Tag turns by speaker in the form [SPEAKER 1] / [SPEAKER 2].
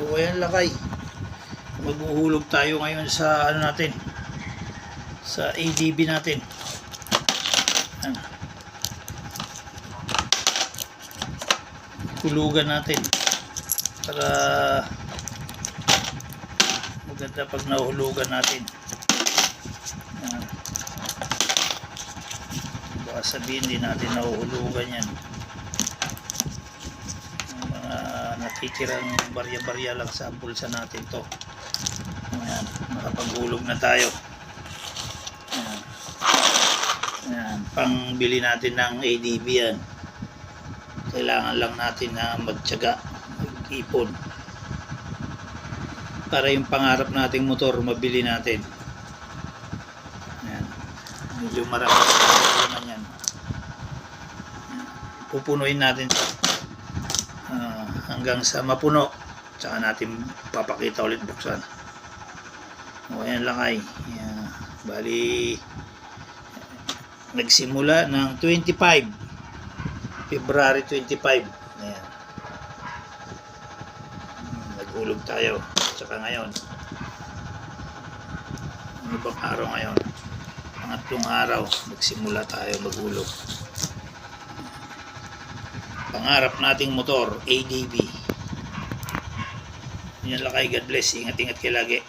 [SPEAKER 1] O ayan lakay, maghuhulog tayo ngayon sa ano natin, sa ADB natin. Ayan. Hulugan natin para maganda pag nahulugan natin. Ayan. Baka sabihin din natin nahuhulugan yan, mga natitirang barya-barya lang sa bulsa natin to. Ayan, nakapaghulog na tayo. Ayan. Ayan, pangbili natin ng ADB yan. Kailangan lang natin na magtiyaga, mag-ipon para yung pangarap nating motor mabili natin. Ayan. Medyo marami naman yan. Pupunuin natin hanggang sa mapuno, tsaka natin papakita ulit buksan. O ayan lang ay bali nagsimula ng 25 February 25. Ayan. Naghulog tayo. Tsaka ngayon, ano bang araw ngayon? Pangatlong araw nagsimula tayo maghulog. Pangarap nating motor, ADB. Yan lang kay, God bless. Ingat-ingat kayo lagi.